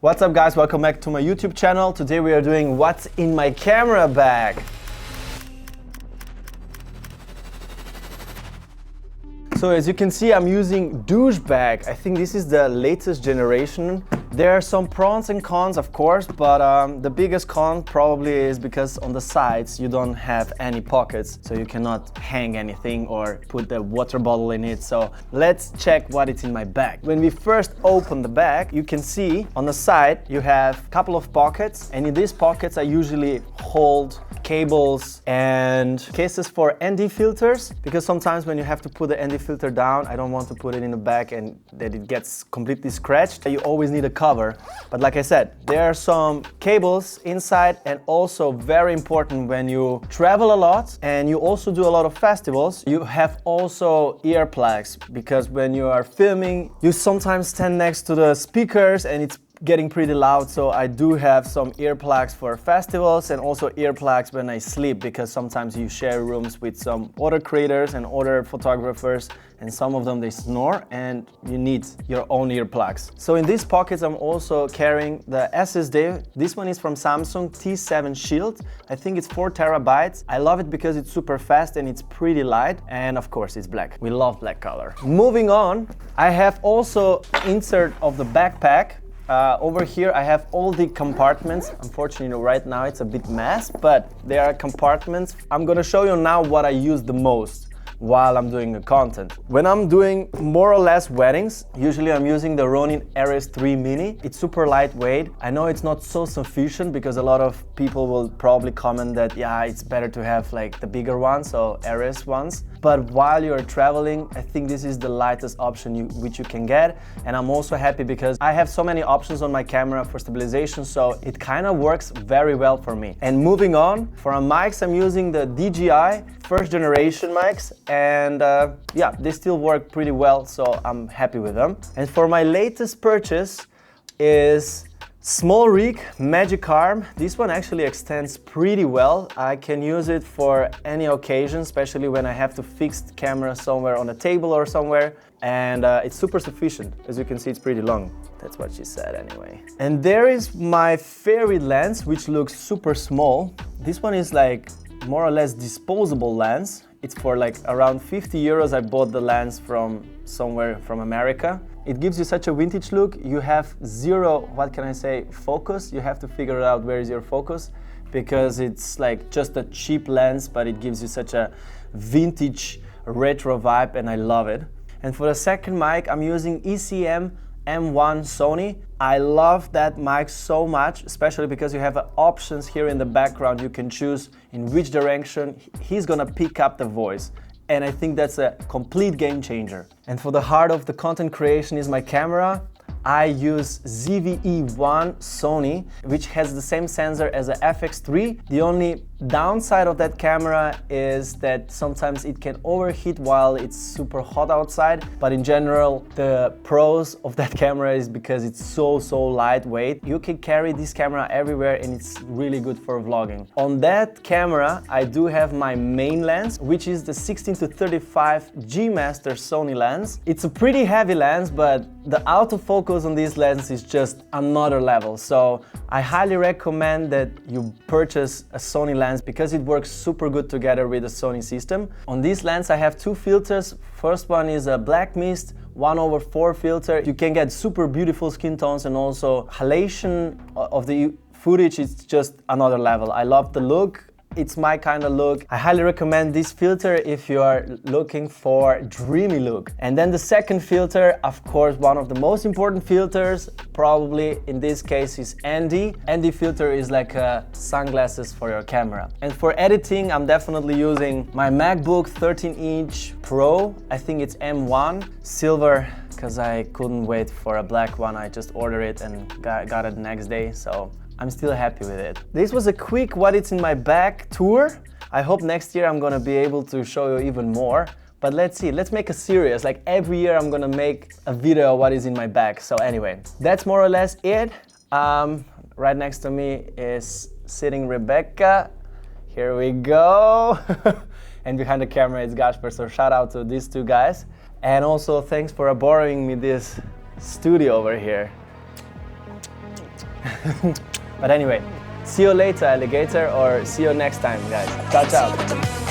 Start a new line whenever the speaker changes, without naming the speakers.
What's up guys, welcome back to my YouTube channel. Today we are doing what's in my camera bag. So as you can see, I'm using douche bag. I think this is the latest generation. There are some pros and cons, of course, but the biggest con probably is because on the sides you don't have any pockets, so you cannot hang anything or put the water bottle in it. So let's check what is in my bag. When we first open the bag, you can see on the side you have a couple of pockets, and in these pockets I usually hold cables and cases for ND filters, because sometimes when you have to put the ND filter down, I don't want to put it in the bag and that it gets completely scratched. You always need a cover. But like I said, there are some cables inside, and also very important when you travel a lot and you also do a lot of festivals, you have also earplugs, because when you are filming, you sometimes stand next to the speakers and it's getting pretty loud. So I do have some earplugs for festivals and also earplugs when I sleep, because sometimes you share rooms with some other creators and other photographers, and some of them they snore and you need your own earplugs. So in these pockets I'm also carrying the SSD. This one is from Samsung T7 Shield. I think it's 4 terabytes. I love it because it's super fast and it's pretty light, and of course it's black. We love black color. Moving on, I have also insert of the backpack. Over here I have all the compartments. Unfortunately right now it's a bit mess, but there are compartments. I'm gonna show you now what I use the most while I'm doing the content. When I'm doing more or less weddings, usually I'm using the Ronin RS3 Mini. It's super lightweight. I know it's not so sufficient, because a lot of people will probably comment that yeah, it's better to have like the bigger ones, so RS ones. But while you're traveling, I think this is the lightest option which you can get. And I'm also happy because I have so many options on my camera for stabilization, so it kind of works very well for me. And moving on, for mics, I'm using the DJI first generation mics, and yeah, they still work pretty well, so I'm happy with them. And for my latest purchase is small rig magic arm. This one actually extends pretty well. I can use it for any occasion, especially when I have to fix the camera somewhere on a table or somewhere, and it's super sufficient. As you can see, it's pretty long. That's what she said anyway. And there is my fairy lens, which looks super small. This one is like more or less disposable lens. It's for like around 50 euros. I bought the lens from somewhere from America. It gives you such a vintage look. You have zero, what can I say, focus. You have to figure out where is your focus, because it's like just a cheap lens, but it gives you such a vintage retro vibe, and I love it. And for the second mic, I'm using ECM M1 Sony. I love that mic so much, especially because you have options here in the background. You can choose in which direction he's gonna pick up the voice. And I think that's a complete game changer. And for the heart of the content creation is my camera. I use ZV-E1 Sony, which has the same sensor as a FX3. The only downside of that camera is that sometimes it can overheat while it's super hot outside. But in general, the pros of that camera is because it's so lightweight. You can carry this camera everywhere, and it's really good for vlogging. On that camera, I do have my main lens, which is the 16-35 G Master Sony lens. It's a pretty heavy lens, but the autofocus on this lens is just another level. So I highly recommend that you purchase a Sony lens, because it works super good together with the Sony system. On this lens I have two filters. First one is a black mist 1/4 filter. You can get super beautiful skin tones, and also halation of the footage is just another level. I love the look. It's my kind of look. I highly recommend this filter if you are looking for dreamy look. And then the second filter, of course, one of the most important filters, probably in this case, is ND. ND filter is like sunglasses for your camera. And for editing, I'm definitely using my MacBook 13-inch Pro. I think it's M1 silver, because I couldn't wait for a black one. I just ordered it and got it the next day. So I'm still happy with it. This was a quick what it's in my bag tour. I hope next year I'm gonna be able to show you even more. But let's see, let's make a series. Like every year I'm gonna make a video of what is in my bag. So anyway, that's more or less it. Right next to me is sitting Rebecca. Here we go. And behind the camera is Gasper, so shout out to these two guys. And also thanks for borrowing me this studio over here. But anyway, see you later, alligator, or see you next time, guys. Ciao, ciao.